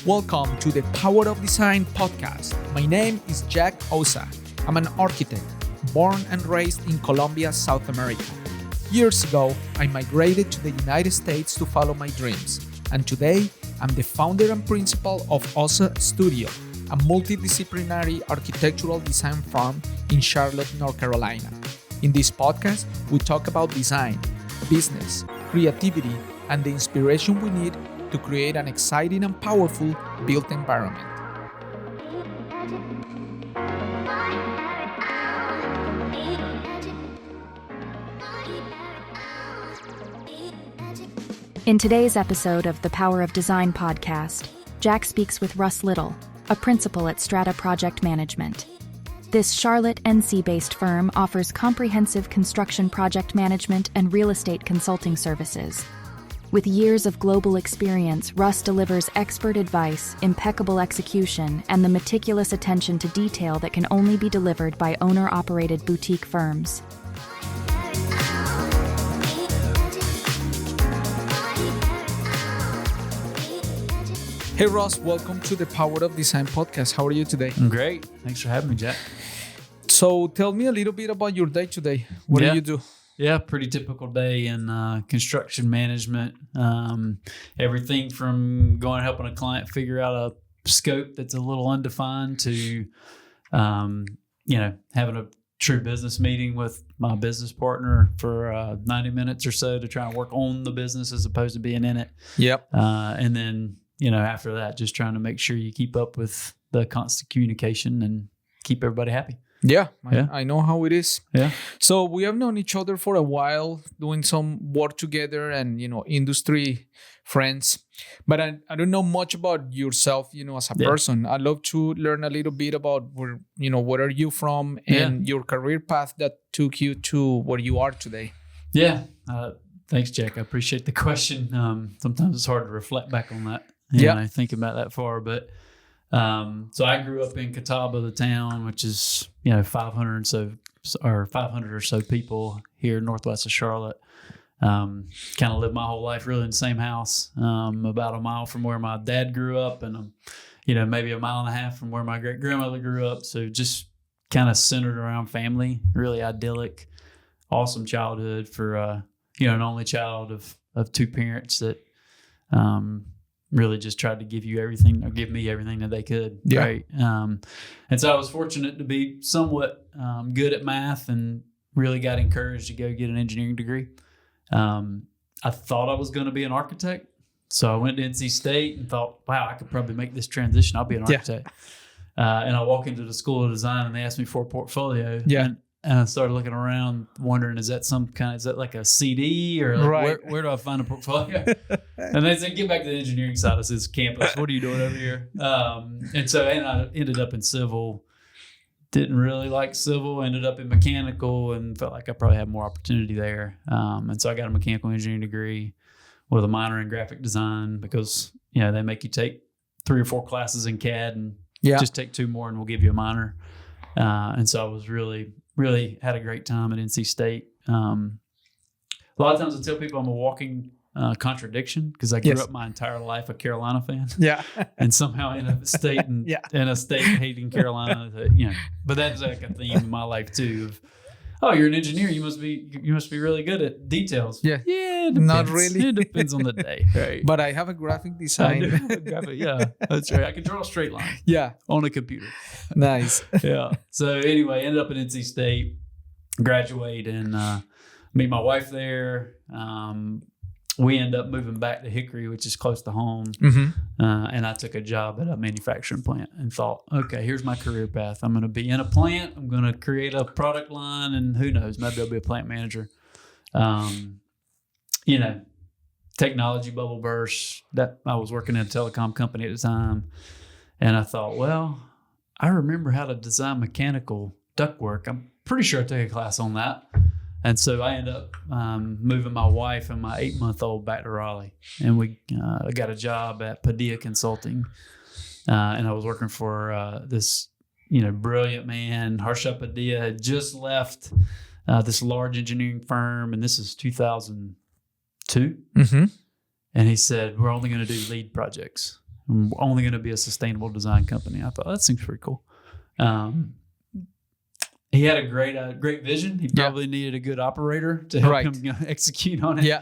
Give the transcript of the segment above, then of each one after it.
Welcome to the Power of Design podcast. My name is Jack Osa. I'm an architect, born and raised in Colombia, South America. Years ago, I migrated to the United States to follow my dreams. And today, I'm the founder and principal of Osa Studio, a multidisciplinary architectural design firm in Charlotte, North Carolina. In this podcast, we talk about design, business, creativity, and the inspiration we need to create an exciting and powerful built environment. In today's episode of the Power of Design podcast, Jack speaks with Russ Little, a principal at Strata Project Management. This Charlotte, NC-based firm offers comprehensive construction project management and real estate consulting services. With years of global experience, Russ delivers expert advice, impeccable execution, and the meticulous attention to detail that can only be delivered by owner-operated boutique firms. Hey Ross, welcome to the Power of Design podcast. How are you today? I'm great. Thanks for having me, Jack. So tell me a little bit about your day today. What do you do? Yeah, pretty typical day in construction management. Everything from going helping a client figure out a scope that's a little undefined to, having a true business meeting with my business partner for 90 minutes or so to try and work on the business as opposed to being in it. Yep. And then, after that, just trying to make sure you keep up with the constant communication and keep everybody happy. Yeah, I know how it is. Yeah. So we have known each other for a while, doing some work together and, industry friends. But I don't know much about yourself, as a person. I'd love to learn a little bit about where are you from and your career path that took you to where you are today. Yeah. Thanks, Jack. I appreciate the question. Sometimes it's hard to reflect back on that. I think about that far, but so I grew up in Catawba, the town, which is 500 or so people here northwest of Charlotte. Kind of lived my whole life really in the same house, about a mile from where my dad grew up, and maybe a mile and a half from where my great grandmother grew up. So just kind of centered around family, really idyllic, awesome childhood for an only child of two parents that really just tried to give me everything that they could. Yeah. Right. And so I was fortunate to be somewhat good at math and really got encouraged to go get an engineering degree. I thought I was going to be an architect. So I went to NC State and thought, wow, I could probably make this transition. I'll be an architect. And I walk into the School of Design and they asked me for a portfolio. Yeah. And I started looking around, wondering, is that like a CD or where do I find a portfolio? And they said, get back to the engineering side of this campus. What are you doing over here? And I ended up in civil. Didn't really like civil. Ended up in mechanical and felt like I probably had more opportunity there. And so I got a mechanical engineering degree with a minor in graphic design because they make you take 3 or 4 classes in CAD and just take 2 more and we'll give you a minor. And so I was really had a great time at NC State. A lot of times I tell people I'm a walking contradiction because I grew up my entire life a Carolina fan. Yeah. And somehow in a state hating Carolina. But that's like a theme in my life too. Of, you're an engineer. You must be really good at details. Yeah. Yeah. Not really. It depends on the day. Right. But I have a graphic design. I do have a graphic. Yeah, that's right. I can draw a straight line. Yeah. On a computer. Nice. Yeah. So anyway, ended up at NC State, graduate, and meet my wife there. We end up moving back to Hickory, which is close to home. Mm-hmm. And I took a job at a manufacturing plant and thought, okay, here's my career path. I'm going to be in a plant. I'm going to create a product line, and who knows, maybe I'll be a plant manager. Technology bubble burst. That I was working in a telecom company at the time, and I thought, well, I remember how to design mechanical ductwork. I'm pretty sure I took a class on that. And so I ended up moving my wife and my 8-month-old back to Raleigh. And we got a job at Padilla Consulting. And I was working for this, brilliant man. Harsha Padilla had just left this large engineering firm. And this is 2002. Mm-hmm. And he said, we're only going to do lead projects. I'm only going to be a sustainable design company. I thought that seems pretty cool. He had a great vision. He probably needed a good operator to help him execute on it. Yeah.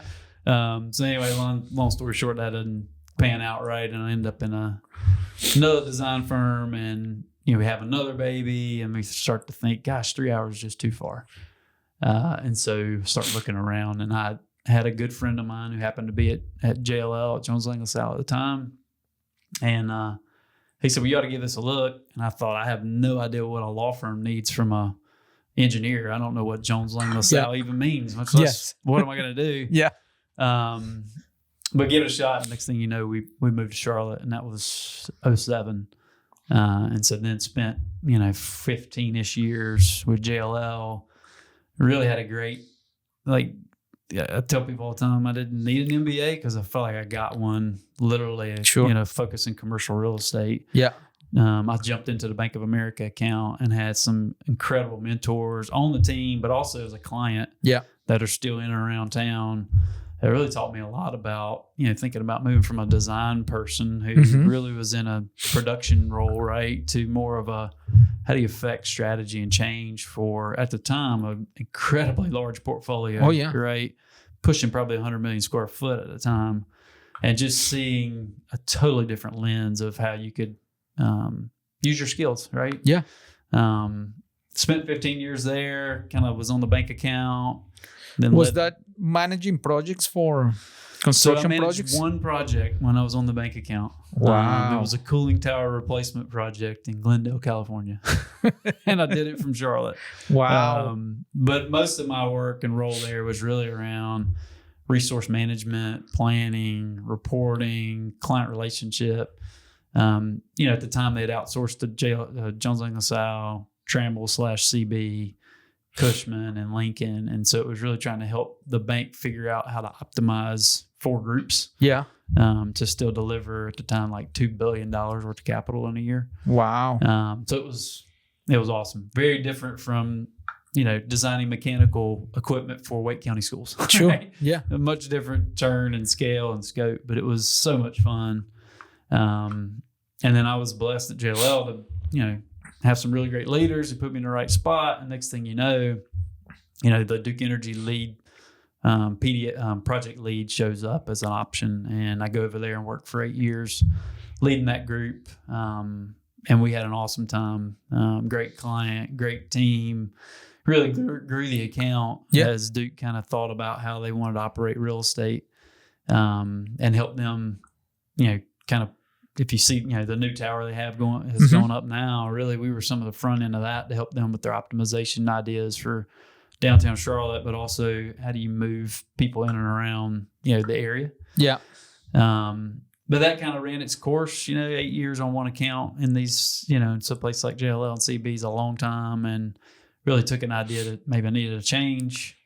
So anyway, long story short, that didn't pan out right, and I ended up in another design firm, and we have another baby, and we start to think, gosh, 3 hours is just too far. And so start looking around, and I had a good friend of mine who happened to be at JLL at Jones Lang LaSalle at the time, and he said, well, you ought to give this a look. And I thought, I have no idea what a law firm needs from a engineer. I don't know what Jones Lang LaSalle even means, much less what am I going to do? Yeah. But give it a shot. And next thing you know, we moved to Charlotte, and that was 2007. And so then spent 15-ish years with JLL. Really had a great, I tell people all the time I didn't need an MBA because I felt like I got one literally, focused in commercial real estate. Yeah. I jumped into the Bank of America account and had some incredible mentors on the team, but also as a client that are still in and around town. It really taught me a lot about, thinking about moving from a design person who really was in a production role, right, to more of a, how do you affect strategy and change for, at the time, an incredibly large portfolio, right, pushing probably 100 million square foot at the time, and just seeing a totally different lens of how you could use your skills, right? Yeah. Spent 15 years there, kind of was on the bank account. Then was that managing projects for construction projects? So I managed one project when I was on the bank account. Wow. It was a cooling tower replacement project in Glendale, California. And I did it from Charlotte. Wow. But most of my work and role there was really around resource management, planning, reporting, client relationship. At the time they had outsourced to Jones Lang LaSalle, Tramble/CB, Cushman, and Lincoln. And so it was really trying to help the bank figure out how to optimize 4 groups. Yeah. To still deliver at the time like $2 billion worth of capital in a year. Wow. So it was awesome. Very different from, designing mechanical equipment for Wake County schools. Sure. Right? Yeah. A much different turn and scale and scope, but it was so much fun. And then I was blessed at JLL to, have some really great leaders who put me in the right spot. And next thing you know, the Duke Energy lead, project lead shows up as an option. And I go over there and work for 8 years leading that group. And we had an awesome time. Great client, great team. Really grew the account as Duke kind of thought about how they wanted to operate real estate, and help them, kind of, if you see, the new tower they have has gone up now. Really, we were some of the front end of that to help them with their optimization ideas for downtown Charlotte, but also how do you move people in and around, the area. Yeah. But that kind of ran its course, 8 years on one account in these, some place like JLL and CB is a long time, and really took an idea that maybe I needed a change.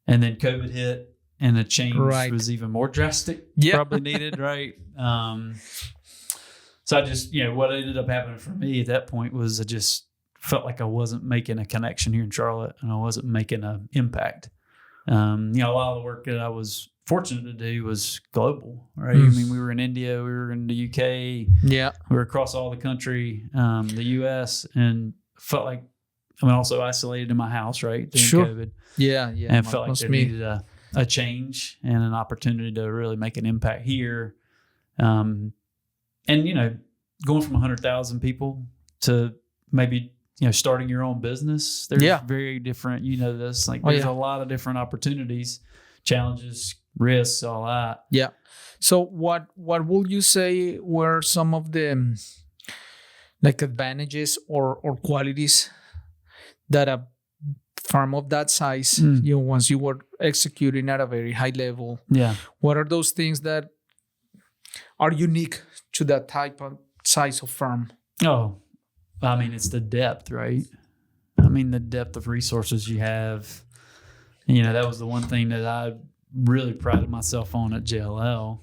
And then COVID hit, and the change was even more drastic, probably needed, right? So I just, what ended up happening for me at that point was I just felt like I wasn't making a connection here in Charlotte, and I wasn't making an impact. A lot of the work that I was fortunate to do was global, right? I mean, we were in India, we were in the UK, we were across all the country, the US, and felt like, also isolated in my house, right? During COVID. Yeah. And felt like there needed a change and an opportunity to really make an impact here. And, going from 100,000 people to maybe, starting your own business, there's very different, this, there's a lot of different opportunities, challenges, risks, all that. Yeah. So what would you say were some of the advantages or qualities that a firm of that size, once you were executing at a very high level, what are those things that are unique to that type of size of firm? Oh, I mean, it's the depth, right? I mean, the depth of resources you have. That was the one thing that I really prided myself on at JLL,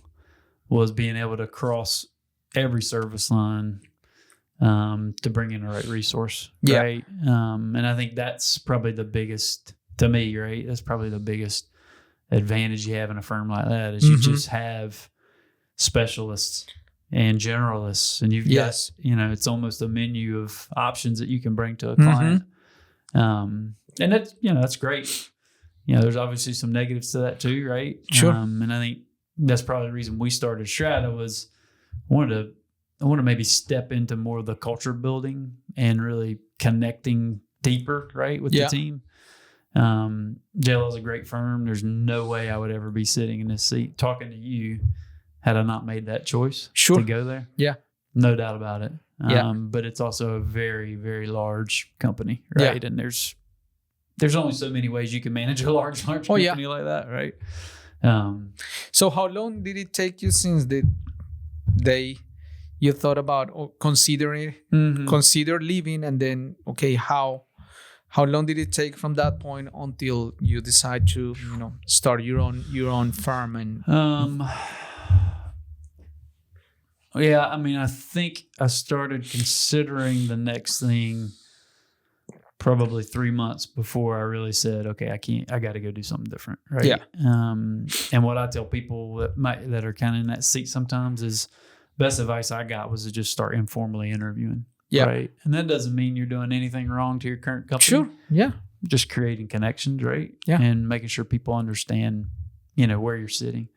was being able to cross every service line to bring in the right resource, right? And I think that's probably the biggest, to me, right? That's probably the biggest advantage you have in a firm like that is you just have specialists and generalists, and you've Yes. got, it's almost a menu of options that you can bring to a client. And that's, that's great. There's obviously some negatives to that too, right? Sure. And I think that's probably the reason we started Strata was I wanted to maybe step into more of the culture building and really connecting deeper, right, with the team. JLL is a great firm. There's no way I would ever be sitting in this seat talking to you had I not made that choice to go there. Yeah. No doubt about it. But it's also a very, very large company, right? And there's only so many ways you can manage a large company like that, right? So how long did it take you since the day you thought about consider leaving, and then how long did it take from that point until you decide to start your own firm? And I think I started considering the next thing probably 3 months before I really said, okay, I got to go do something different. Right. Yeah. And what I tell people that are kind of in that seat sometimes is best advice I got was to just start informally interviewing. Yeah. Right. And that doesn't mean you're doing anything wrong to your current company. Sure. Yeah. Just creating connections. Right. Yeah. And making sure people understand, where you're sitting.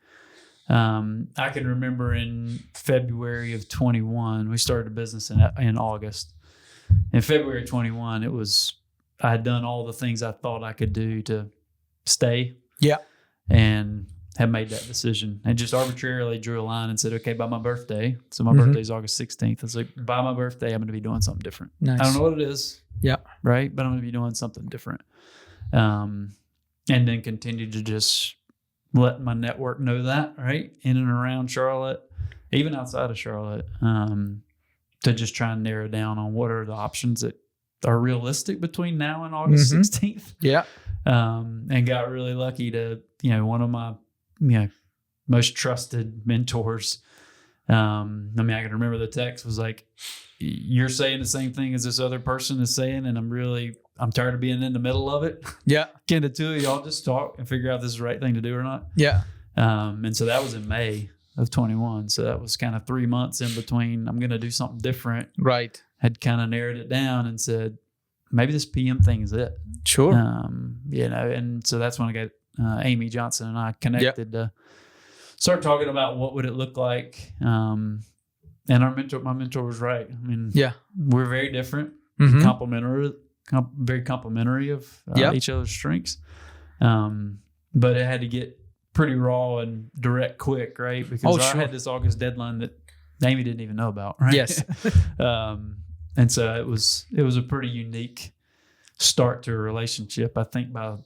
I can remember in February of 21, we started a business in August. In February of 21, I had done all the things I thought I could do to stay. Yeah. And had made that decision and just arbitrarily drew a line and said, okay, by my birthday. So my birthday is August 16th. I was like, by my birthday, I'm going to be doing something different. Nice. I don't know what it is. Yeah. Right. But I'm going to be doing something different. And then continue to just let my network know that, right, in and around Charlotte, even outside of Charlotte, to just try and narrow down on what are the options that are realistic between now and August 16th. Yeah. And got really lucky to, one of my, most trusted mentors. I can remember the text was like, you're saying the same thing as this other person is saying, and I'm tired of being in the middle of it. Yeah. Can the two of y'all just talk and figure out if this is the right thing to do or not? Yeah. And so that was in May of 21. So that was kind of 3 months in between. I'm going to do something different. Right. Had kind of narrowed it down and said, maybe this PM thing is it. Sure. And so that's when I got Amy Johnson and I connected to start talking about what would it look like. And my mentor was right. I mean, we're very different, very complimentary of each other's strengths. But it had to get pretty raw and direct quick, right? Because I had this August deadline that Amy didn't even know about, right? Yes. And so it was a pretty unique start to a relationship. I think by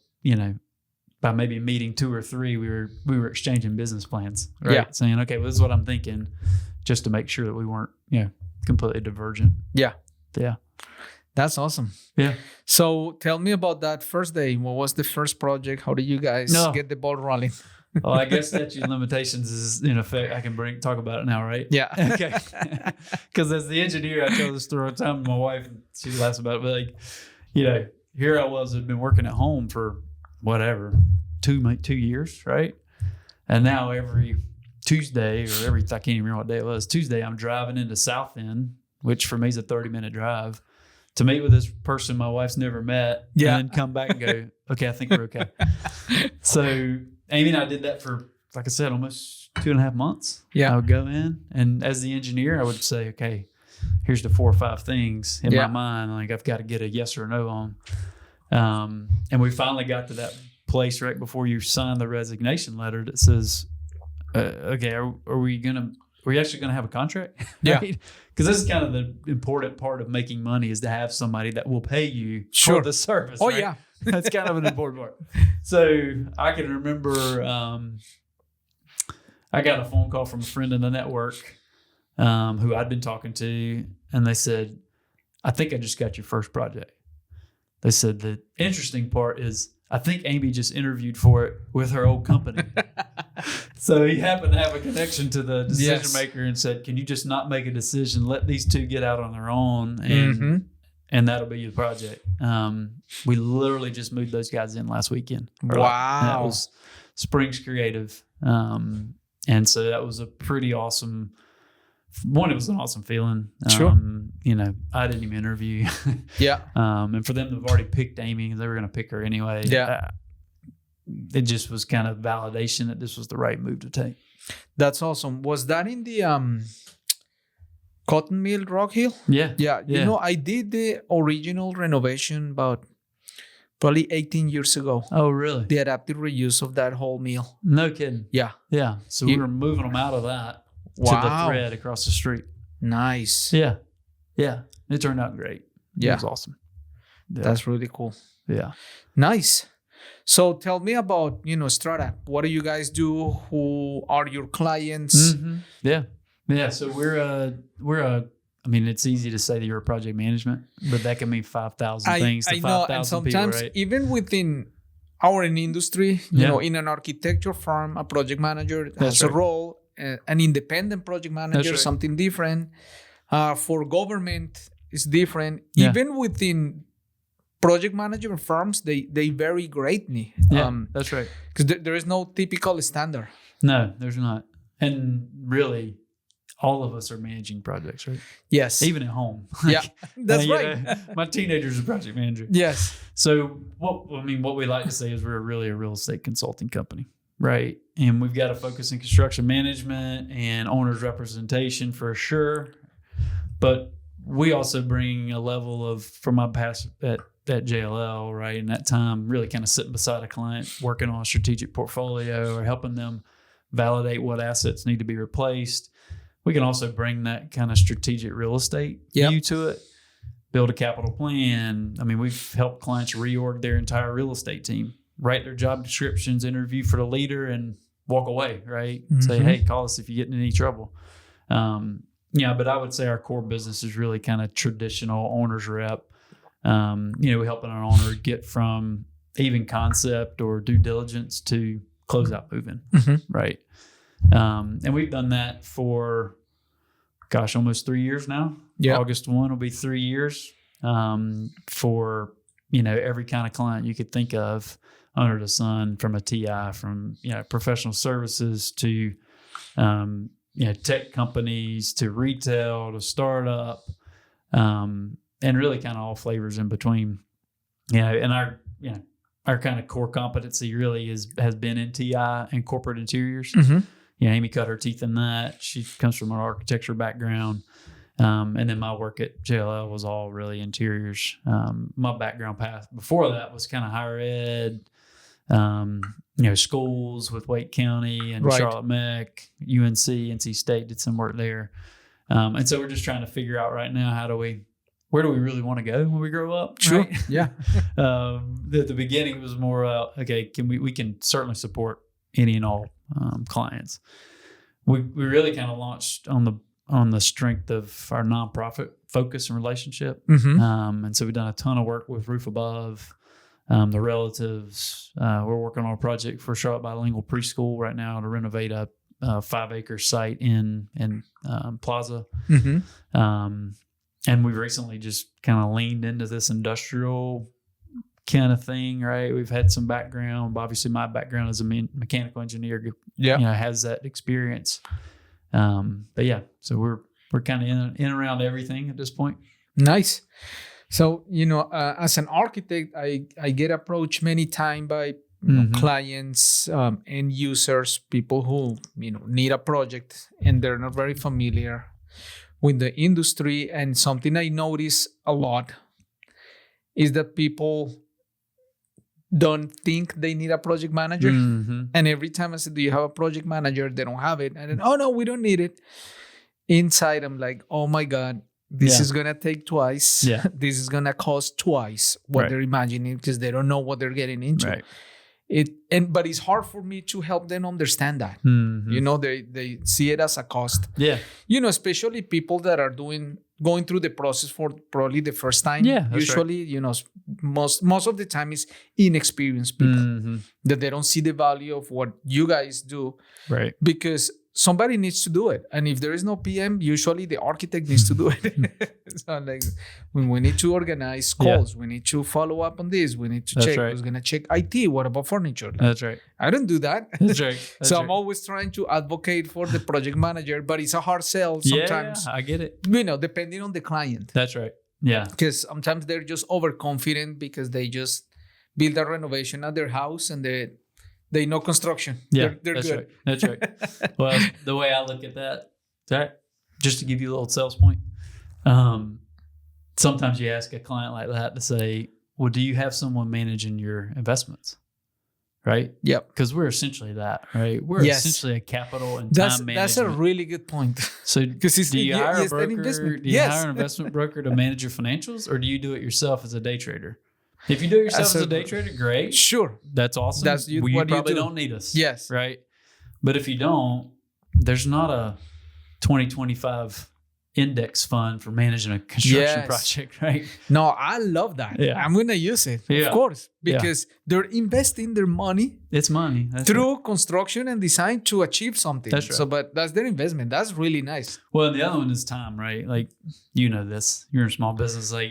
maybe meeting 2 or 3, we were exchanging business plans, right? Yeah. Saying, okay, well, this is what I'm thinking, just to make sure that we weren't, completely divergent. Yeah. Yeah. That's awesome. Yeah. So tell me about that first day. What was the first project? How did you guys get the ball rolling? Well, I guess statute of limitations is in effect. I can talk about it now, right? Yeah. Okay. Because as the engineer, I tell this story all the time to my wife, and she laughs about it. But here I was, had been working at home for whatever, 2 years, right? And now every Tuesday I can't even remember what day it was. Tuesday, I'm driving into South End, which for me is a 30-minute drive, to meet with this person my wife's never met, and then come back and go, okay, I think we're okay. So Amy and I did that for, like I said, almost 2.5 months. Yeah. I would go in, and as the engineer, I would say, okay, here's the 4 or 5 things in my mind, like I've got to get a yes or no on. And we finally got to that place right before you sign the resignation letter that says, okay, are we actually going to have a contract? Yeah. Right? Because this is kind of the important part of making money, is to have somebody that will pay you for the service. Oh, right? yeah. That's kind of an important part. So I can remember I got a phone call from a friend in the network who I'd been talking to, and they said, I think I just got your first project. They said the interesting part is I think Amy just interviewed for it with her old company. So he happened to have a connection to the decision maker and said, can you just not make a decision? Let these two get out on their own, and that'll be your project. We literally just moved those guys in last weekend. Wow. That was Springs Creative. And so that was a pretty awesome one, it was an awesome feeling. Sure. I didn't even interview. Yeah. And for them to have already picked Amy, they were going to pick her anyway. Yeah. It just was kind of validation that this was the right move to take. That's awesome. Was that in the cotton mill, Rock Hill? Yeah. Yeah. I did the original renovation about probably 18 years ago. Oh, really? The adaptive reuse of that whole mill. No kidding. Yeah. Yeah. So we were moving them out of that to the thread across the street. Nice. Yeah. Yeah. It turned out great. Yeah. It was awesome. Yeah. That's really cool. Yeah. Nice. So tell me about, Strata. What do you guys do? Who are your clients? Mm-hmm. Yeah. Yeah. So it's easy to say that you're a project management, but that can mean 5,000 things to 5,000 people, right? Even within our industry, in an architecture firm, a project manager has a role, an independent project manager, something different. For government, it's different. Yeah. Even within project management firms, they vary greatly. Yeah, that's right. Because there is no typical standard. No, there's not. And really, all of us are managing projects, right? Yes. Even at home. Yeah, that's right. My teenager's a project manager. Yes. So what we like to say is we're really a real estate consulting company, right? And we've got to focus in construction management and owner's representation for sure. But we also bring a level of, from my past at JLL, right? In that time, really kind of sitting beside a client, working on a strategic portfolio or helping them validate what assets need to be replaced. We can also bring that kind of strategic real estate view to it, build a capital plan. We've helped clients reorg their entire real estate team, write their job descriptions, interview for the leader, and walk away, right? Mm-hmm. Say, hey, call us if you get in any trouble. But I would say our core business is really kind of traditional owner's rep. We're helping an owner get from even concept or due diligence to closeout moving, right? And we've done that for, almost 3 years now. Yeah. August 1 will be 3 years for, every kind of client you could think of under the sun, from a TI, from, professional services to, tech companies to retail to startup, and really kind of all flavors in between. And our kind of core competency really has been in TI and corporate interiors. Mm-hmm. Amy cut her teeth in that. She comes from an architecture background. And then my work at JLL was all really interiors. My background path before that was kind of higher ed, schools with Wake County and Charlotte Mech, UNC, NC State, did some work there. And so we're just trying to figure out right now, where do we really want to go when we grow up? Sure. Right? Yeah. At the beginning, it was more, okay, we can certainly support any and all clients. We really kind of launched on the strength of our nonprofit focus and relationship. Mm-hmm. And so we've done a ton of work with Roof Above, the relatives. We're working on a project for Charlotte Bilingual Preschool right now to renovate a 5-acre site in Plaza. Mm-hmm. And we recently just kind of leaned into this industrial kind of thing, right? We've had some background. Obviously, my background as a mechanical engineer, has that experience. But yeah, so we're kind of in and around everything at this point. Nice. So, as an architect, I get approached many times by clients, end users, people who, need a project and they're not very familiar with the industry. And something I notice a lot is that people don't think they need a project manager. Mm-hmm. And every time I say, do you have a project manager? They don't have it. And then, oh no, we don't need it. Inside, I'm like, oh my God, this is going to take twice. Yeah. This is going to cost twice what they're imagining, because they don't know what they're getting into. Right. But it's hard for me to help them understand that. Mm-hmm. They see it as a cost. Yeah. Especially people that are going through the process for probably the first time. Yeah. Usually, most of the time is inexperienced people that they don't see the value of what you guys do. Right. Because somebody needs to do it. And if there is no PM, usually the architect needs to do it. So like when we need to organize calls, we need to follow up on this. We need to check who's going to check IT. What about furniture? Like, That's right. I don't do that. That's right. So I'm always trying to advocate for the project manager, but it's a hard sell sometimes. Yeah, I get it. Depending on the client. That's right. Yeah. Because sometimes they're just overconfident because they just build a renovation at their house and they know construction. Yeah, they're that's good. right. That's right. Well, the way I look at that, just to give you a little sales point, sometimes you ask a client like that to say, well, do you have someone managing your investments? Right? Yep. Because we're essentially that, right? We're essentially a capital and time management. That's a really good point. So do you hire a broker? Do you hire an investment broker to manage your financials, or do you do it yourself as a day trader? If you do it yourself as a day trader, great. Sure. That's awesome. That's you probably don't need us. Yes. Right? But if you don't, there's not a 2025 index fund for managing a construction project, right? No, I love that. Yeah. I'm going to use it, of course, because they're investing their money. It's money. Through construction and design to achieve something. That's right. So, but that's their investment. That's really nice. Well, the other one is time, right? Like, you know this. You're in small business. Like,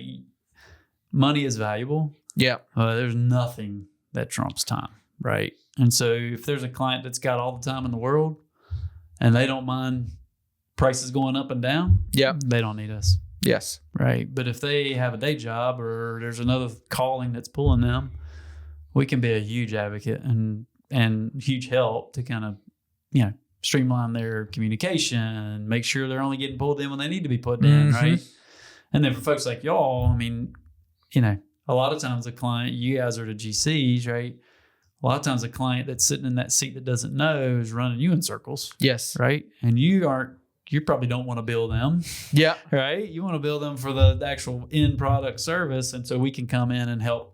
money is valuable. Yeah. There's nothing that trumps time, right? And so if there's a client that's got all the time in the world and they don't mind prices going up and down, they don't need us. Yes. Right. But if they have a day job or there's another calling that's pulling them, we can be a huge advocate and huge help to kind of, streamline their communication, make sure they're only getting pulled in when they need to be put in, right? And then for folks like y'all, I mean, a lot of times a client, you guys are the GCs, right? A lot of times a client that's sitting in that seat that doesn't know is running you in circles. Yes. Right? And you probably don't want to bill them. Yeah. Right? You want to bill them for the actual end product service. And so we can come in and help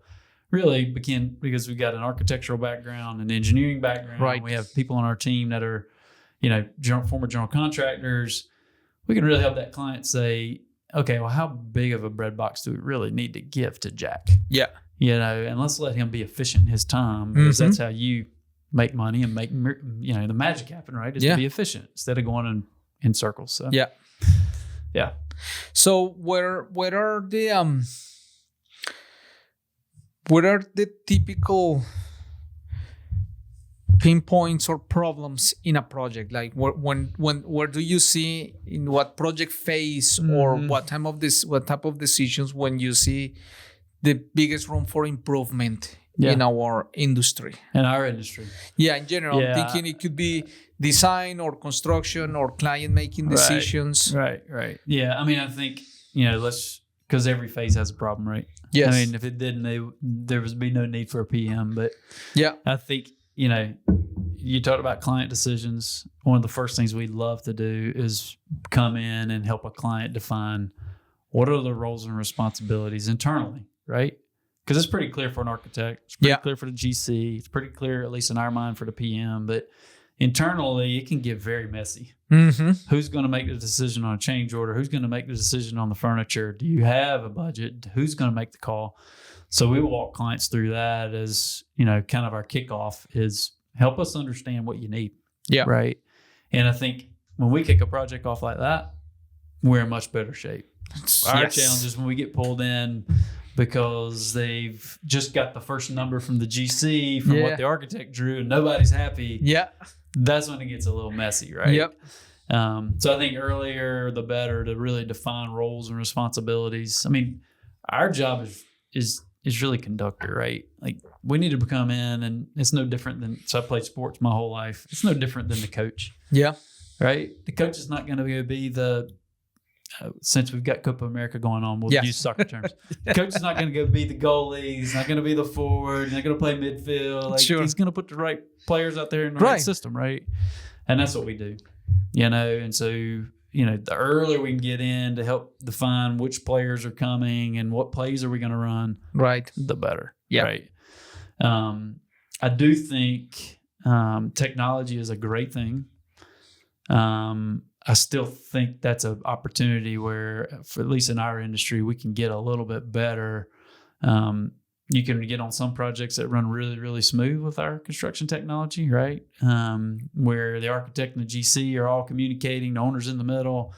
really begin, because we've got an architectural background, an engineering background. Right. We have people on our team that are, former general contractors. We can really help that client say, okay, well, how big of a bread box do we really need to give to Jack? Yeah. And let's let him be efficient in his time, because that's how you make money and make, the magic happen, right? Is to be efficient instead of going in circles. So yeah. So what are the typical pinpoints or problems in a project? Like where do you see, in what project phase or what type of decisions when you see the biggest room for improvement in our industry? In our industry. Yeah, in general. I'm thinking it could be design or construction or client making decisions. Right. Yeah. I mean, I think, because every phase has a problem, right? Yes. I mean, if it didn't, there would be no need for a PM. But I think, you talked about client decisions. One of the first things we love to do is come in and help a client define what are the roles and responsibilities internally, right? Because it's pretty clear for an architect. It's pretty clear for the GC. It's pretty clear, at least in our mind, for the PM. But internally, it can get very messy. Who's going to make the decision on a change order? Who's going to make the decision on the furniture? Do you have a budget? Who's going to make the call? So we walk clients through that as, kind of our kickoff is help us understand what you need. Yeah. Right. And I think when we kick a project off like that, we're in much better shape. Our challenge is when we get pulled in because they've just got the first number from the GC from what the architect drew and nobody's happy. Yeah. That's when it gets a little messy, right? Yep. So I think earlier the better to really define roles and responsibilities. I mean, our job is really conductor, right? Like we need to come in, and it's no different than, so I played sports my whole life. It's no different than the coach. Yeah. Right? The coach is not going to be the, since we've got Copa America going on, we'll use soccer terms. The coach is not going to go be the goalie. He's not going to be the forward. He's not going to play midfield. Like he's going to put the right players out there in the right system, right? And that's what we do, and so, the earlier we can get in to help define which players are coming and what plays are we going to run, right, the better. Yeah. Right. I do think technology is a great thing. I still think that's an opportunity where, for at least in our industry, we can get a little bit better. you can get on some projects that run really, really smooth with our construction technology, right? Where the architect and the GC are all communicating, the owner's in the middle.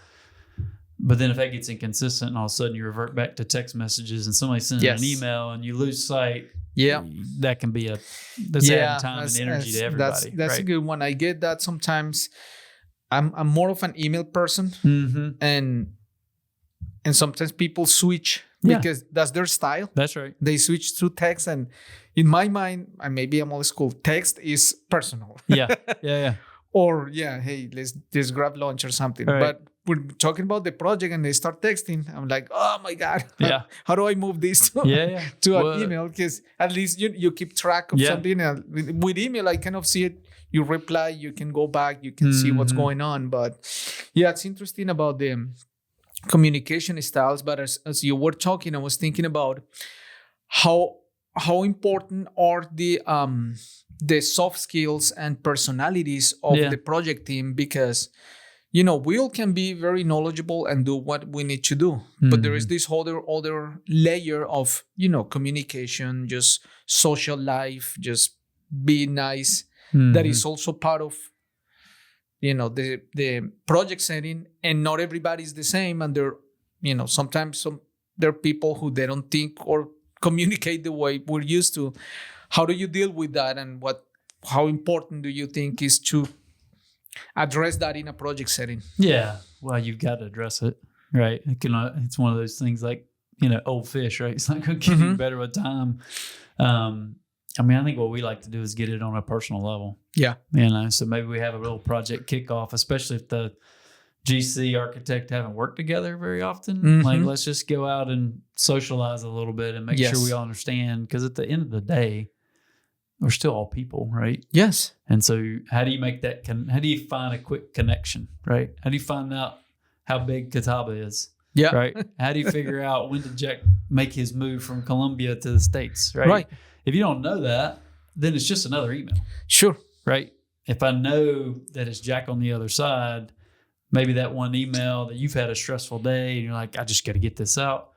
But then if that gets inconsistent and all of a sudden you revert back to text messages and somebody sends an email and you lose sight, that can be adding time and energy to everybody. That's a good one. I get that sometimes. I'm more of an email person, and sometimes people switch because that's their style. That's right. They switch to text, and in my mind, and maybe I'm old school, text is personal. Yeah. Or hey, let's grab lunch or something. Right. But we're talking about the project and they start texting. I'm like, oh my God, how do I move this to an email? Because at least you keep track of something. And with email, I kind of see it. You reply, you can go back, you can see what's going on. But it's interesting about the communication styles. But as you were talking, I was thinking about how important are the soft skills and personalities of the project team, because we all can be very knowledgeable and do what we need to do, but there is this other layer of communication, just social life, just be nice. That is also part of the project setting, and not everybody is the same, and sometimes there are people who they don't think or communicate the way we're used to. How do you deal with that, and how important do you think is to address that in a project setting? Yeah, well, you've got to address it, right? It's one of those things like old fish, right? It's not going to get any better with time. I think what we like to do is get it on a personal level. Yeah. So maybe we have a little project kickoff, especially if the GC architect haven't worked together very often. Like, let's just go out and socialize a little bit and make sure we all understand. Because at the end of the day, we're still all people, right? Yes. And so how do you make that, how do you find a quick connection, right? How do you find out how big Catawba is? Yeah. Right? How do you figure out when did Jack make his move from Colombia to the States, right? Right. If you don't know that, then it's just another email. Sure. Right? If I know that it's Jack on the other side, maybe that one email that you've had a stressful day and you're like, I just got to get this out.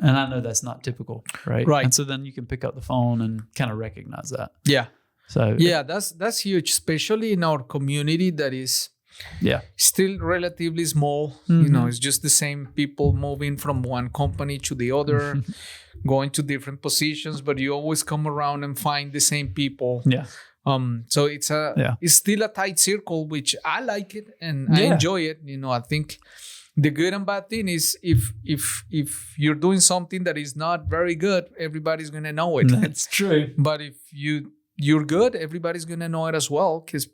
And I know that's not typical, right? Right. And so then you can pick up the phone and kind of recognize that. Yeah. So that's huge, especially in our community that is still relatively small. It's just the same people moving from one company to the other, going to different positions, but you always come around and find the same people. Yeah. So it's still a tight circle, which I like it and I enjoy it. I think the good and bad thing is if you're doing something that is not very good, everybody's gonna know it. That's true. But if you're good, everybody's gonna know it as well, because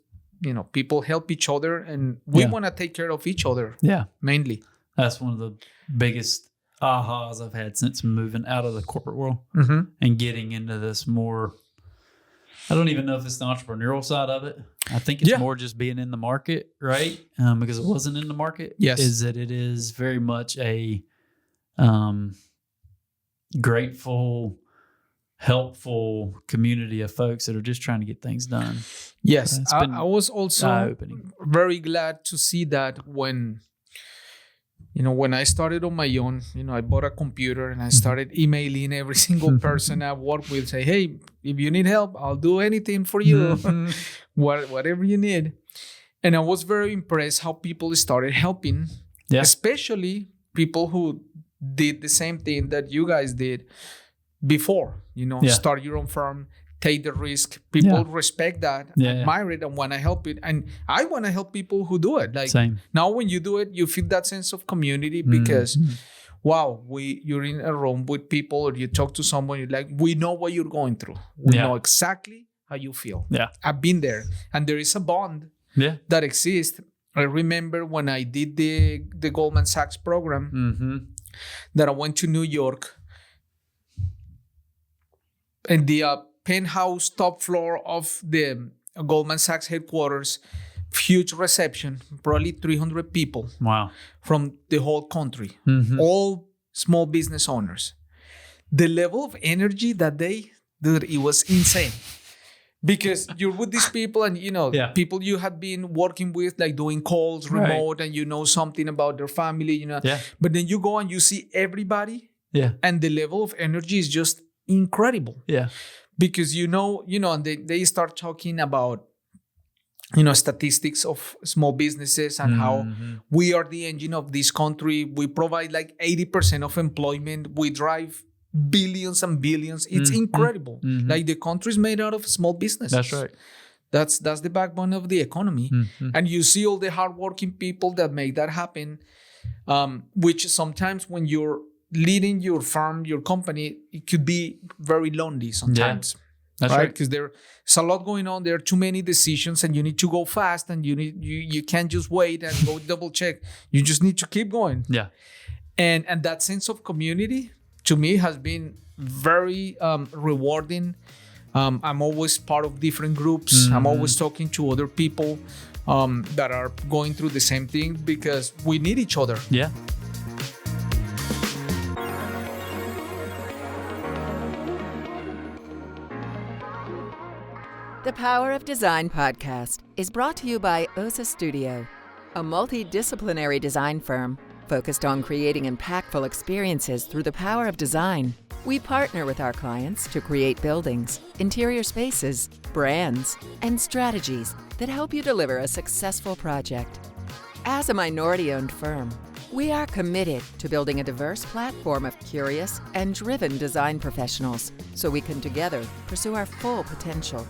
people help each other, and we want to take care of each other. Yeah, mainly. That's one of the biggest ahas I've had since moving out of the corporate world and getting into this more. I don't even know if it's the entrepreneurial side of it. I think it's more just being in the market, right? Because it wasn't in the market. Yes. Is that it is very much a grateful, helpful community of folks that are just trying to get things done. Yes. I was also very glad to see that when I started on my own, I bought a computer and I started emailing every single person I work with, say, hey, if you need help, I'll do anything for you, whatever you need. And I was very impressed how people started helping, especially people who did the same thing that you guys did before, start your own firm, take the risk. People respect that, admire it, and want to help it. And I want to help people who do it. Like Same. Now when you do it, you feel that sense of community because, wow, you're in a room with people, or you talk to someone, you're like, we know what you're going through. We know exactly how you feel. Yeah. I've been there. And there is a bond that exists. I remember when I did the Goldman Sachs program that I went to New York, and the penthouse top floor of the Goldman Sachs headquarters, huge reception, probably 300 people. Wow. From the whole country, all small business owners. The level of energy that day, dude, it was insane. Because you're with these people and, people you had been working with, like doing calls remote, and you know something about their family, But then you go and you see everybody, and the level of energy is just incredible. Yeah. Because and they start talking about statistics of small businesses and how we are the engine of this country. We provide like 80% of employment. We drive billions and billions. It's incredible. Like the country is made out of small businesses. That's right. That's the backbone of the economy. And you see all the hardworking people that make that happen, which sometimes when you're leading your firm, your company, it could be very lonely sometimes. Yeah. That's right. Because there's a lot going on. There are too many decisions, and you need to go fast, and you can't just wait and go double check. You just need to keep going. Yeah. And that sense of community to me has been very rewarding. I'm always part of different groups. I'm always talking to other people that are going through the same thing because we need each other. Yeah. The Power of Design podcast is brought to you by OSA Studio, a multidisciplinary design firm focused on creating impactful experiences through the power of design. We partner with our clients to create buildings, interior spaces, brands, and strategies that help you deliver a successful project. As a minority-owned firm, we are committed to building a diverse platform of curious and driven design professionals so we can together pursue our full potential.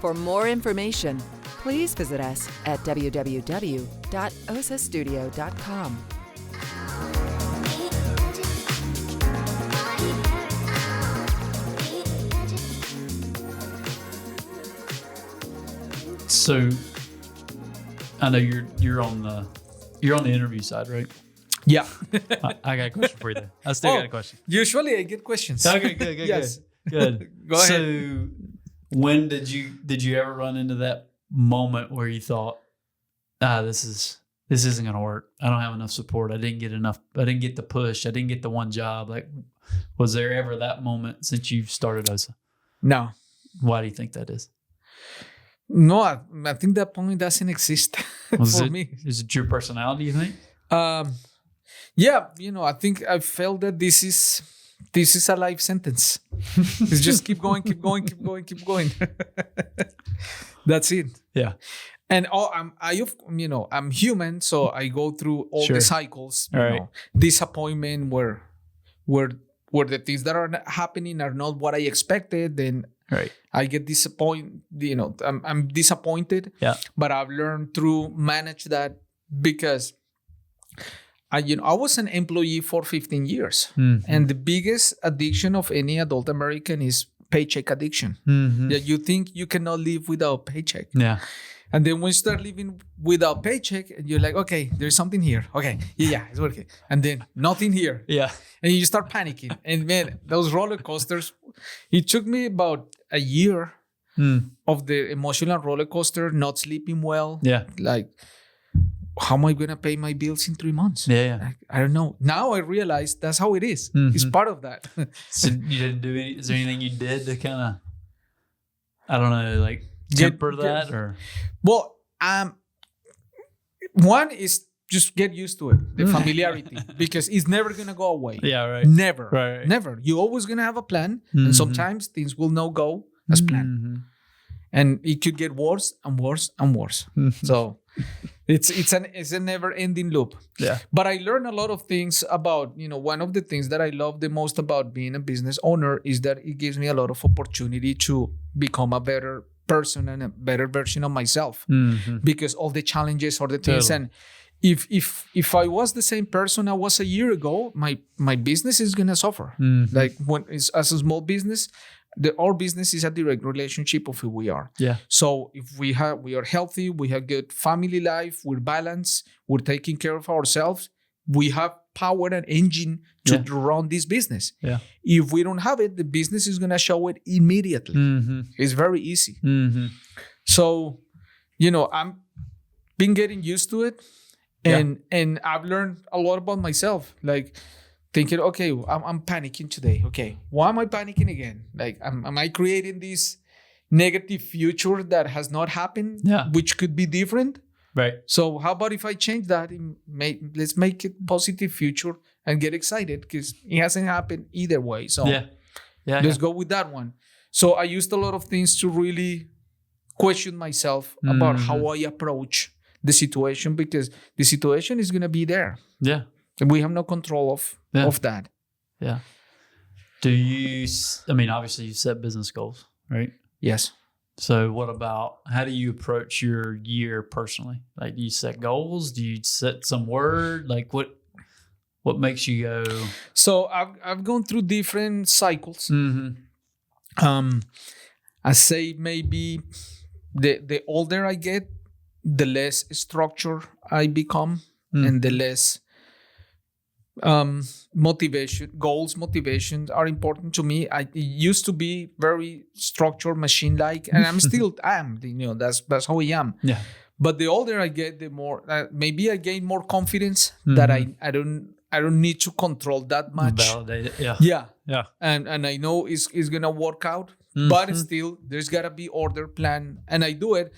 For more information, please visit us at www.osastudio.com. So I know you're on the interview side, right? Yeah. I got a question for you there. I still got a question. Usually I get questions. Okay, good. Yes. Good. Go ahead. So when did you ever run into that moment where you thought, this isn't gonna work. I don't have enough support. I didn't get the push. I didn't get the one job. Like, was there ever that moment since you started OSA? No. Why do you think that is? No, I think that point doesn't exist for me. Is it your personality, you think? Yeah, I think I felt that this is a life sentence. It's just keep going. That's it. Yeah. And I'm human, so I go through all the cycles. Disappointment where the things that are happening are not what I expected, then I get disappointed. I'm disappointed. Yeah. But I've learned to manage that because I was an employee for 15 years. And the biggest addiction of any adult American is paycheck addiction. That you think you cannot live without paycheck. Yeah. And then when you start living without paycheck, and you're like, okay, there's something here. Okay, yeah, it's working. And then nothing here. Yeah. And you start panicking. And man, those roller coasters, it took me about a year of the emotional roller coaster, not sleeping well. Yeah. Like, how am I going to pay my bills in 3 months? Yeah. I don't know. Now I realize that's how it is. It's part of that. So you didn't do is there anything you did to kind of, I don't know, like temper that or? Well, one is just get used to it, the familiarity, because it's never going to go away. Yeah, right. Never. Right. Never. You're always going to have a plan. And sometimes things will not go as planned. And it could get worse and worse and worse. So it's a never-ending loop. Yeah. But I learned a lot of things about, one of the things that I love the most about being a business owner is that it gives me a lot of opportunity to become a better person and a better version of myself. Because all the challenges or the things. Totally. And if I was the same person I was a year ago, my business is gonna suffer. Like when it's as a small business, our business is a direct relationship of who we are. Yeah. So if we are healthy, we have good family life, we're balanced, we're taking care of ourselves, we have power and engine to run this business. Yeah. If we don't have it, the business is gonna show it immediately. It's very easy. So, I'm been getting used to it. And I've learned a lot about myself, like thinking, okay, I'm panicking today. Okay, why am I panicking again? Like, am I creating this negative future that has not happened, which could be different? Right. So how about if I change that? Let's make it positive future and get excited because it hasn't happened either way. So Let's go with that one. So I used a lot of things to really question myself about how I approach the situation, because the situation is going to be there. Yeah. We have no control of that. Yeah. Do you, I mean, obviously you set business goals, right? Yes. So how do you approach your year personally? Like, do you set goals? Do you set some word? Like what makes you go? So I've gone through different cycles. I say maybe the older I get, the less structure I become, and the less motivations are important to me. I used to be very structured, machine-like, and I'm still am. That's how I am. Yeah. But the older I get, the more maybe I gain more confidence that I don't need to control that much. Validate it. Yeah. Yeah. Yeah. And I know it's gonna work out, but still there's gotta be order, plan, and I do it.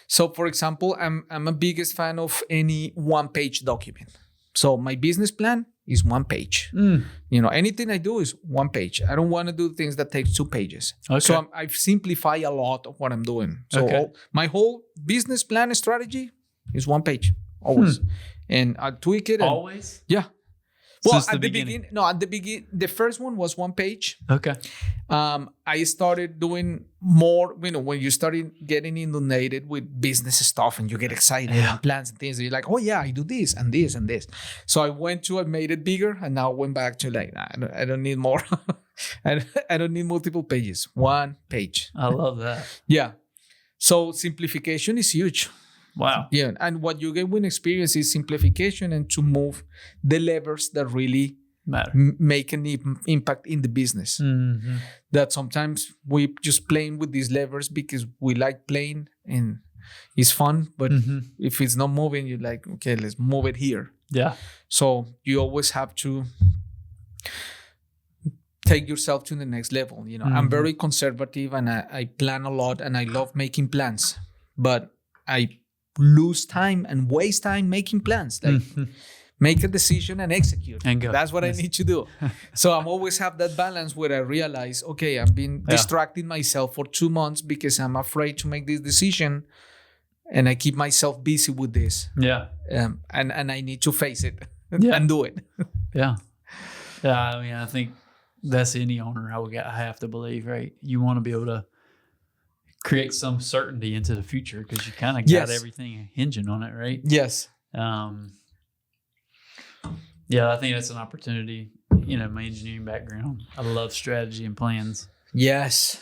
So for example, I'm a biggest fan of any one-page document. So my business plan is 1 page. Anything I do is 1 page. I don't want to do things that takes 2 pages. Okay. So I've simplified a lot of what I'm doing. So my whole business plan strategy is 1 page always, and I tweak it. Always? Yeah. Well, Since at the beginning, the first one was 1 page. Okay. I started doing more, when you started getting inundated with business stuff and you get excited and plans and things, and you're like, oh yeah, I do this and this and this. So I made it bigger, and now went back to like, I don't need more. I don't need multiple pages. 1 page. I love that. Yeah. So simplification is huge. Wow. Yeah. And what you get with experience is simplification, and to move the levers that really matter, make an impact in the business. That sometimes we just playing with these levers because we like playing and it's fun. But if it's not moving, you're like, okay, let's move it here. Yeah. So you always have to take yourself to the next level. I'm very conservative, and I plan a lot, and I love making plans, but I lose time and waste time making plans. Like make a decision and execute. And go. That's what I need to do. So I'm always have that balance where I realize, okay, I've been distracting myself for 2 months because I'm afraid to make this decision, and I keep myself busy with this. Yeah. And I need to face it and do it. Yeah. I mean, I think that's any owner. I have to believe, right? You want to be able to create some certainty into the future, because you kind of got everything hinging on it, right? Yes. Yeah, I think that's an opportunity. My engineering background, I love strategy and plans. Yes.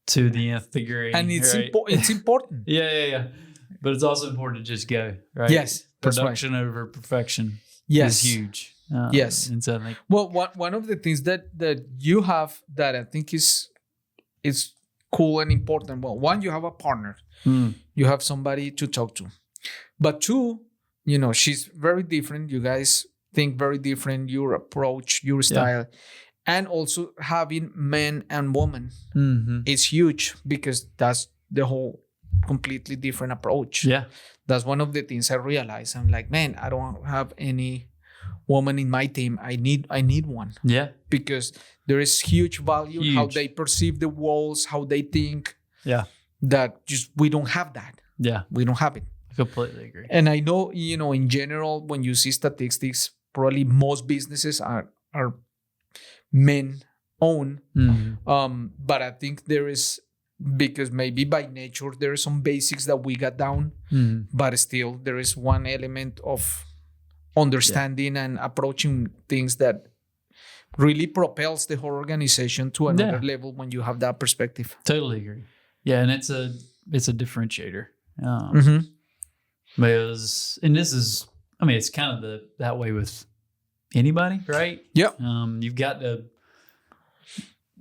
To the nth degree. And it's right? It's important. Yeah. But it's also important to just go, right? Yes. Production over perfection is huge. Yes. And so I think, well, one of the things that you have that I think is cool and important. Well, one, you have a partner. You have somebody to talk to. But 2, she's very different. You guys think very different. Your approach, your style. And also having men and women is huge, because that's the whole completely different approach. Yeah. That's one of the things I realized. I'm like, man, I don't have any woman in my team. I need one. Yeah. Because there is huge value in how they perceive the walls, how they think. Yeah. That just, we don't have that. Yeah. We don't have it. I completely agree. And I know, in general, when you see statistics, probably most businesses are men owned. But I think there is, because maybe by nature there are some basics that we got down, but still there is one element of understanding and approaching things that really propels the whole organization to another level when you have that perspective. Totally agree. Yeah, and it's a differentiator. Because, and this is, I mean, it's kind of that way with anybody, right? Yep. You've got to,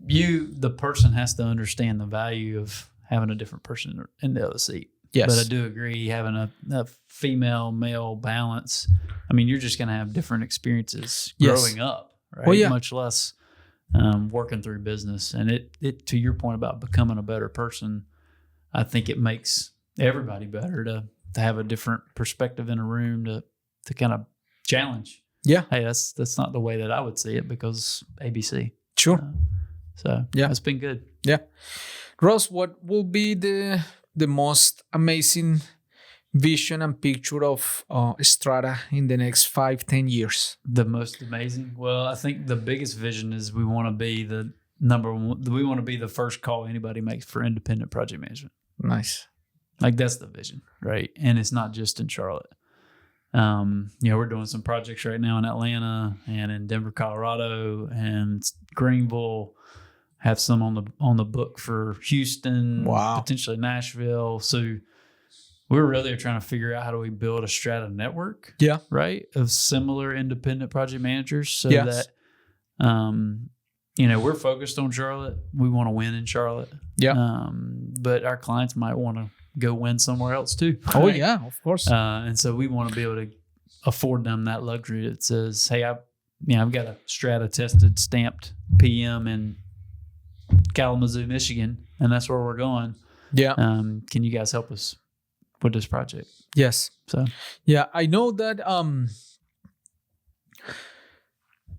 the person has to understand the value of having a different person in the other seat. Yes. But I do agree, having a female male balance, I mean, you're just going to have different experiences growing up, right? Well, Much less working through business. And it to your point about becoming a better person, I think it makes everybody better to have a different perspective in a room to kind of challenge. Yeah. Hey, that's not the way that I would see it, because ABC. Sure. So it's been good. Yeah. Russ, what will be the most amazing vision and picture of Strata in the next 5-10 years? The most amazing? Well, I think the biggest vision is we want to be the number one. We want to be the first call anybody makes for independent project management. Nice. Like that's the vision, right? And it's not just in Charlotte. We're doing some projects right now in Atlanta and in Denver, Colorado, and Greenville. Have some on the book for Houston, potentially Nashville. So we're really trying to figure out how do we build a Strata network, right, of similar independent project managers, so that we're focused on Charlotte. We want to win in Charlotte, but our clients might want to go win somewhere else too. Right? Oh yeah, of course. And so we want to be able to afford them that luxury that says, hey, I've got a Strata tested, stamped PM in Kalamazoo, Michigan, and that's where we're going. Yeah. Can you guys help us with this project? Yes. So I know that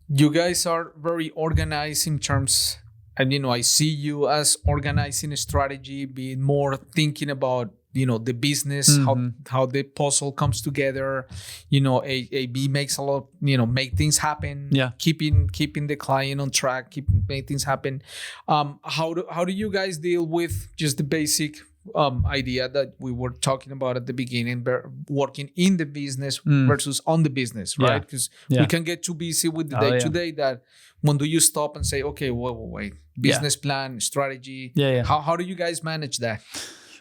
you guys are very organized in terms, and I see you as organizing a strategy, being more thinking about the business, how the puzzle comes together. AB makes a lot, make things happen. Yeah. Keeping the client on track, make things happen. How do you guys deal with just the basic idea that we were talking about at the beginning, working in the business versus on the business, right? Because we can get too busy with the day-to-day that when do you stop and say, okay, wait, business plan, strategy. How do you guys manage that?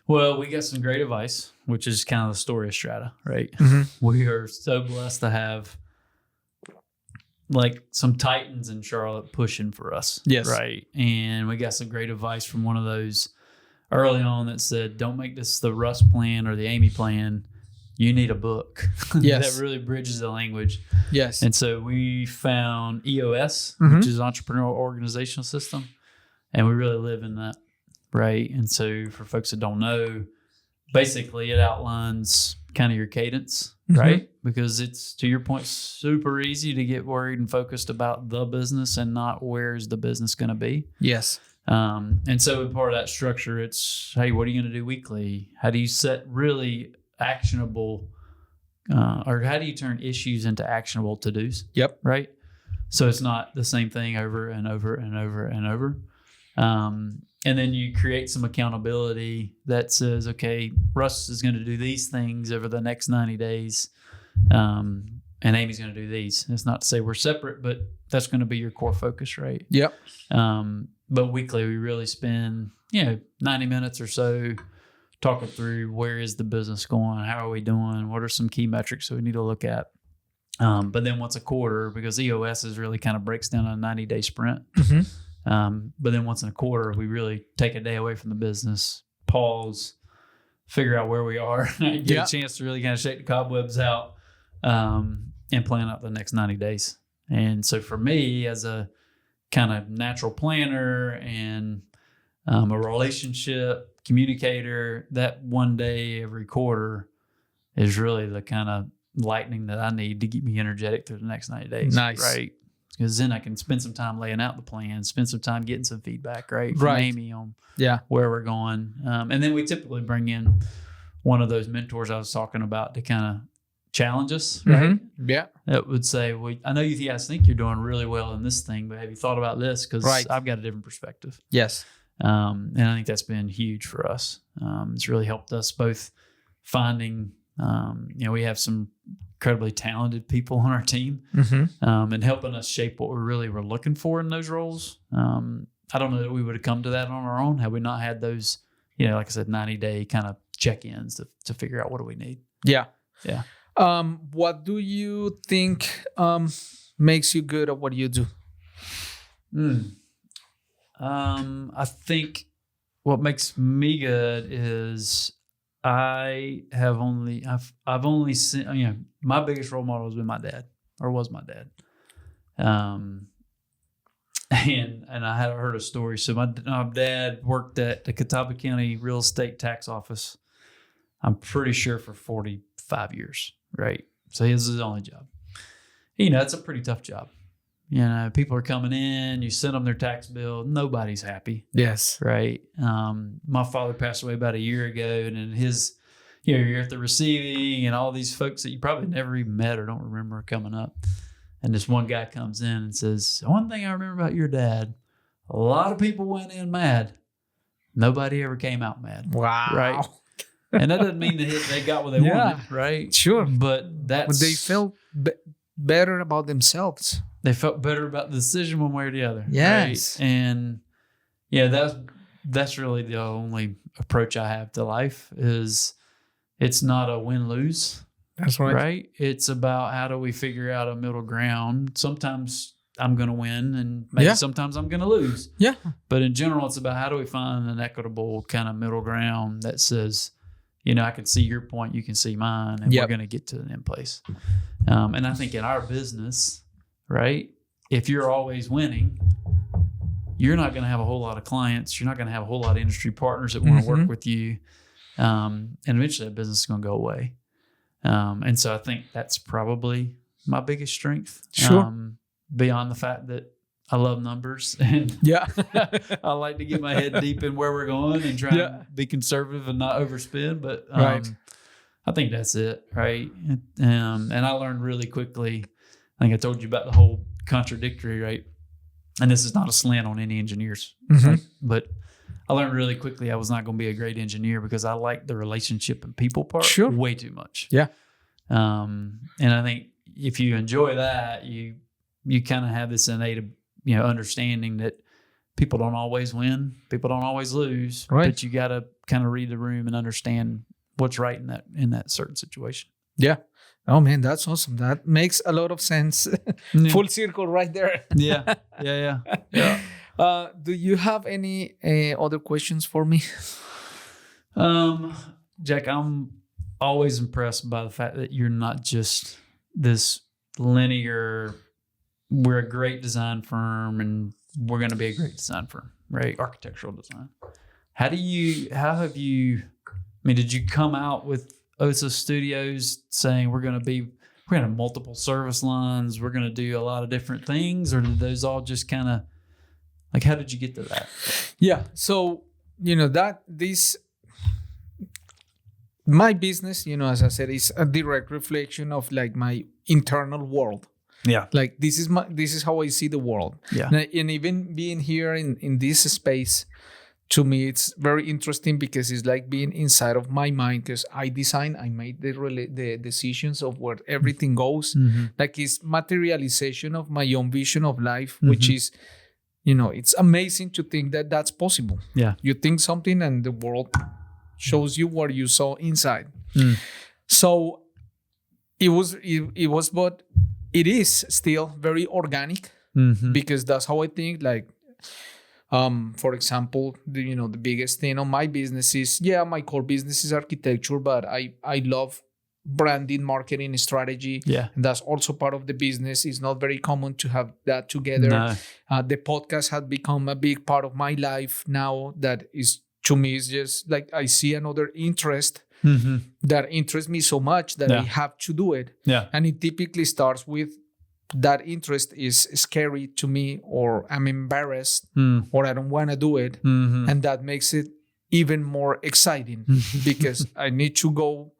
Well, we got some great advice, which is kind of the story of Strata, right? We are so blessed to have like some titans in Charlotte pushing for us. Yes. Right. And we got some great advice from one of those early on that said, don't make this the Russ plan or the Amy plan. You need a book. That really bridges the language. Yes. And so we found EOS, which is Entrepreneurial Organizational System. And we really live in that. Right. And so for folks that don't know, basically it outlines kind of your cadence, right? Because it's, to your point, super easy to get worried and focused about the business and not where's the business going to be. Yes. And so part of that structure, it's, hey, what are you going to do weekly? How do you set really actionable, or how do you turn issues into actionable to-dos? Yep. Right. So it's not the same thing over and over and over and over. And then you create some accountability that says, okay, Russ is going to do these things over the next 90 days. And Amy's going to do these. And it's not to say we're separate, but that's going to be your core focus, right? Yep. But weekly, we really spend, 90 minutes or so talking through where is the business going? How are we doing? What are some key metrics that we need to look at? But then once a quarter, because EOS is really kind of breaks down a 90-day sprint. But then once in a quarter, we really take a day away from the business, pause, figure out where we are, get a chance to really kind of shake the cobwebs out, and plan out the next 90 days. And so for me, as a kind of natural planner and a relationship communicator, that one day every quarter is really the kind of lightning that I need to keep me energetic through the next 90 days. Nice. Right. Because then I can spend some time laying out the plan, spend some time getting some feedback, right, from Amy on where we're going. And then we typically bring in one of those mentors I was talking about to kind of challenge us, right? Yeah. That would say, well, I know you guys think you're doing really well in this thing, but have you thought about this? Because I've got a different perspective. Yes. And I think that's been huge for us. It's really helped us both finding, we have some incredibly talented people on our team, and helping us shape what we really were looking for in those roles. I don't know that we would have come to that on our own had we not had those, like I said, 90-day kind of check-ins to figure out what do we need. Yeah. Yeah. What do you think makes you good at what you do? I think what makes me good is I've only seen, my biggest role model has been my dad, or was my dad. And I had heard a story. So my dad worked at the Catawba County Real Estate Tax Office, I'm pretty sure for 45 years, right? So his is his only job. It's a pretty tough job. You know, people are coming in, you send them their tax bill. Nobody's happy. Yes. Right. My father passed away about a year ago, and in his, you're at the receiving and all these folks that you probably never even met or don't remember coming up. And this one guy comes in and says, one thing I remember about your dad, a lot of people went in mad. Nobody ever came out mad. Wow. Right. And that doesn't mean that they got what they wanted. Right. Sure. But they felt better about themselves. They felt better about the decision one way or the other. Yes. Right? And that's really the only approach I have to life is it's not a win-lose. That's right. Right? It's about how do we figure out a middle ground. Sometimes I'm going to win and maybe sometimes I'm going to lose. Yeah. But in general, it's about how do we find an equitable kind of middle ground that says, I can see your point, you can see mine, and we're going to get to an end place. And I think in our business, right, if you're always winning, you're not going to have a whole lot of clients. You're not going to have a whole lot of industry partners that want to work with you. And eventually that business is going to go away. And so I think that's probably my biggest strength. Sure. Beyond the fact that I love numbers and I like to get my head deep in where we're going and try and be conservative and not overspend. But I think that's it, right? And I learned really quickly. I think I told you about the whole contradictory, right? And this is not a slant on any engineers, but I learned really quickly I was not going to be a great engineer because I like the relationship and people part way too much. Yeah. And I think if you enjoy that, you kind of have this innate, understanding that people don't always win, people don't always lose, but you got to kind of read the room and understand what's right in that certain situation. Yeah. Oh man, that's awesome. That makes a lot of sense. Full circle right there. Yeah. Do you have any other questions for me? Jack, I'm always impressed by the fact that you're not just this linear, we're a great design firm and we're going to be a great design firm, right? Architectural design. Did you come out with OSA Studios saying we're going to have multiple service lines, we're going to do a lot of different things, or did those all just kind of how did you get to that? Yeah. So, my business, as I said, is a direct reflection of my internal world. Yeah. This is how I see the world. Yeah. And even being here in this space, to me, it's very interesting because it's like being inside of my mind because I made the decisions of where everything goes. It's materialization of my own vision of life, which is, it's amazing to think that that's possible. Yeah. You think something and the world shows you what you saw inside. So but it is still very organic because that's how I think. For example, the biggest thing on my business is, my core business is architecture, but I love branding, marketing, strategy. Yeah. And that's also part of the business. It's not very common to have that together. No. The podcast has become a big part of my life now that is, to me, is just I see another interest that interests me so much that I have to do it. Yeah. And it typically starts with that interest is scary to me, or I'm embarrassed, or I don't want to do it. And that makes it even more exciting because I need to go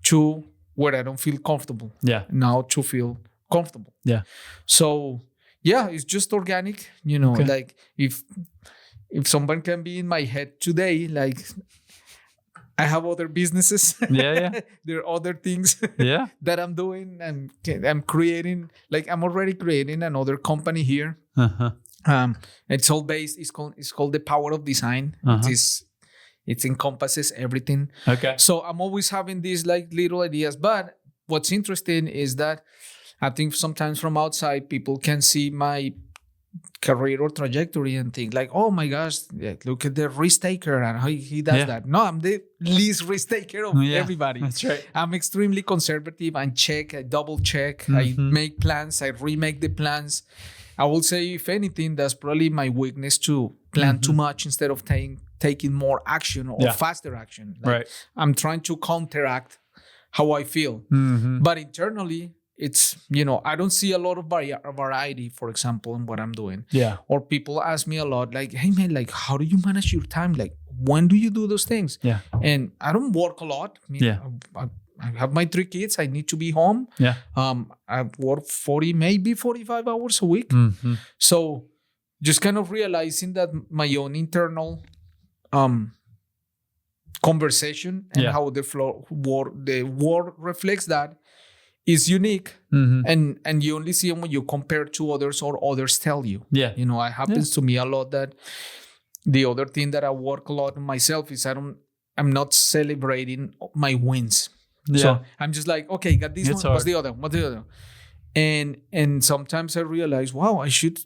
to where I don't feel comfortable. Yeah. Now to feel comfortable. Yeah. So, it's just organic, Okay. If someone can be in my head today, I have other businesses. Yeah. There are other things Yeah. that I'm doing. I'm creating, I'm already creating another company here. It's all based, it's called The Power of Design. It encompasses everything. Okay. So I'm always having these little ideas. But what's interesting is that I think sometimes from outside, people can see my career or trajectory and think oh my gosh, look at the risk taker and how he does that. No, I'm the least risk taker of everybody. That's right. I'm extremely conservative. I double check. I make plans. I remake the plans. I will say, if anything, that's probably my weakness, to plan too much instead of taking more action or faster action. Right. I'm trying to counteract how I feel. But internally, it's, I don't see a lot of variety, for example, in what I'm doing. Yeah. Or people ask me a lot, like, hey man, like, how do you manage your time? Like, when do you do those things? Yeah. And I don't work a lot. I mean, I have my 3 kids. I need to be home. Yeah. I work 40, maybe 45 hours a week. Mm-hmm. So just kind of realizing that my own internal conversation and how the world reflects that is unique. Mm-hmm. And you only see it when you compare to others or others tell you. Yeah. It happens to me a lot that the other thing that I work a lot on myself is I'm not celebrating my wins. Yeah. So I'm just like, okay, got this It's one. hard. What's the other? What's the other? And sometimes I realize, wow, I should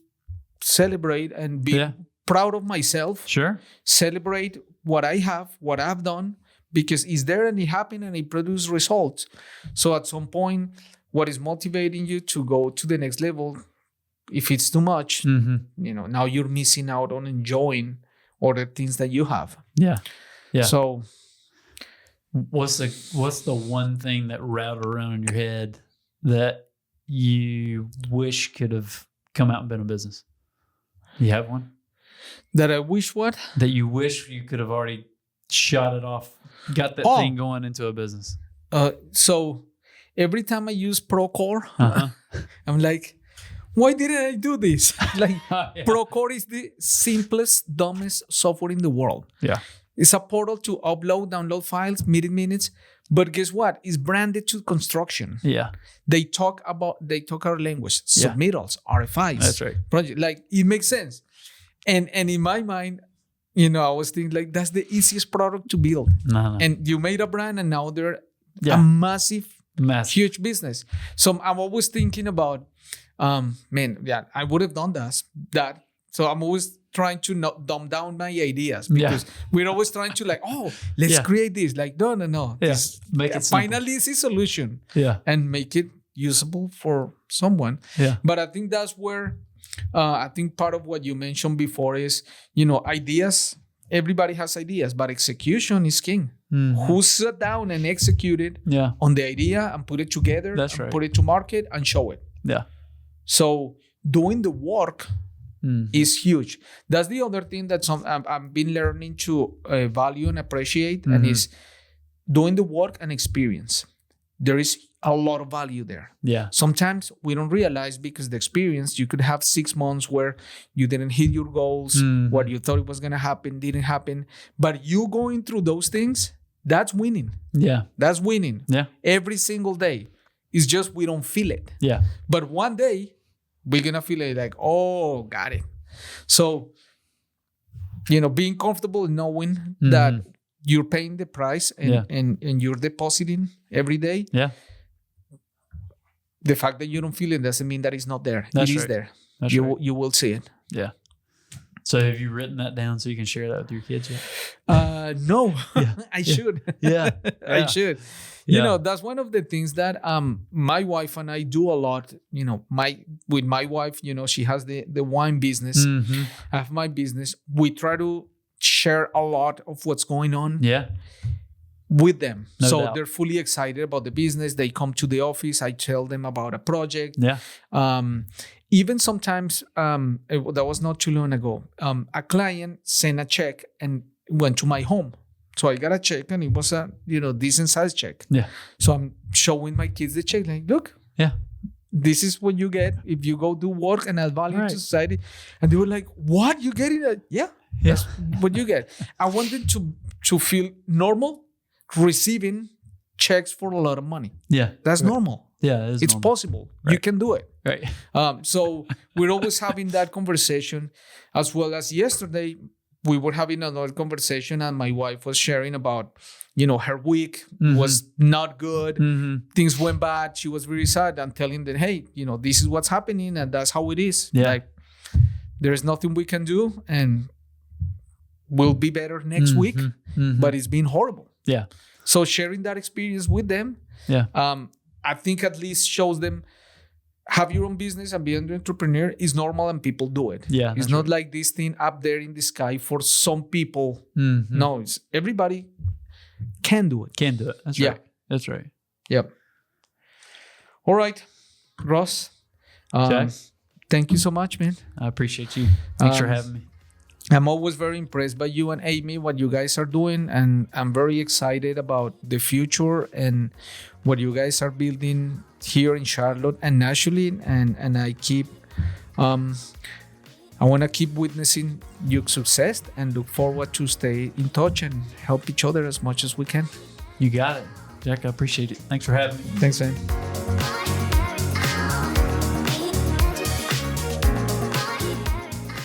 celebrate and be proud of myself. Sure. Celebrate what I have, what I've done, because it's there and it happened and it produced results. So at some point, what is motivating you to go to the next level, if it's too much, now you're missing out on enjoying other things that you have. Yeah. Yeah. So what's the one thing that rattled around in your head that you wish could have come out and been a business? You have one? That I wish what? That you wish you could have already shot it off, got that thing going into a business. So every time I use Procore, I'm like, why didn't I do this? Like, Procore is the simplest, dumbest software in the world. Yeah. It's a portal to upload, download files, meeting minutes. But guess what? It's branded to construction. Yeah. They talk our language, submittals, RFIs. That's right. Project. Like, it makes sense. And in my mind, I was thinking like, that's the easiest product to build. No. And you made a brand and now they're a massive, huge business. So I'm always thinking about, I would have done that. So I'm always trying to not dumb down my ideas because we're always trying to like, let's create this. Like, no. Yeah. Make it simple. Finally, it's a solution. Yeah. And make it usable for someone. Yeah. But I think that's where, I think part of what you mentioned before is, ideas. Everybody has ideas, but execution is king. Mm-hmm. Who sat down and executed on the idea and put it together, put it to market and show it. Yeah. So doing the work is huge. That's the other thing that I've been learning to value and appreciate, and is doing the work and experience. There is a lot of value there. Yeah. Sometimes we don't realize because the experience, you could have 6 months where you didn't hit your goals, what you thought was going to happen didn't happen. But you going through those things, that's winning. Yeah. That's winning. Yeah. Every single day. It's just we don't feel it. Yeah. But one day, we're going to feel it like, oh, got it. So, being comfortable in knowing that you're paying the price and you're depositing every day. Yeah. The fact that you don't feel it doesn't mean that it's not there. That's it is right. there. That's you right. You will see it. Yeah. So have you written that down so you can share that with your kids yet? No. I should. Yeah. I should. Yeah. That's one of the things that my wife and I do a lot. With my wife, she has the wine business. I have my business. We try to share a lot of what's going on. Yeah. With them. No doubt. They're fully excited about the business. They come to the office. I tell them about a project. Yeah. Even sometimes, that was not too long ago, a client sent a check and went to my home. So I got a check and it was a, decent size check. Yeah. So I'm showing my kids the check like, look. Yeah. This is what you get if you go do work and add value to society. And they were like, what? You getting it? Yeah. That's what you get. I wanted to feel normal receiving checks for a lot of money. Yeah. That's normal. Yeah. It's normal. possible. Right. You can do it. Right. So we're always having that conversation, as well as yesterday we were having another conversation and my wife was sharing about, her week was not good. Things went bad. She was very sad and telling them, hey, this is what's happening and that's how it is. Yeah. Like, there's nothing we can do and we'll be better next week, but it's been horrible. Yeah. So sharing that experience with them, I think at least shows them have your own business and be an entrepreneur is normal and people do it. Yeah. It's not like this thing up there in the sky for some people. No, it's everybody can do it. Can do it. That's right. That's right. Yep. All right. Ross, Jack, thank you so much, man. I appreciate you. Thanks for having me. I'm always very impressed by you and Amy, what you guys are doing, and I'm very excited about the future and what you guys are building here in Charlotte and nationally. And I want to keep witnessing your success and look forward to stay in touch and help each other as much as we can. You got it, Jack. I appreciate it. Thanks for having me. Thanks, man.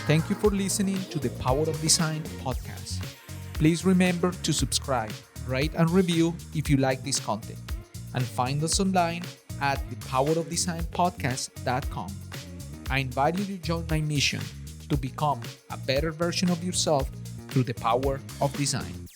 Thank you for listening to the Power of Design podcast. Please remember to subscribe, rate, and review if you like this content. And find us online at thepowerofdesignpodcast.com. I invite you to join my mission to become a better version of yourself through the power of design.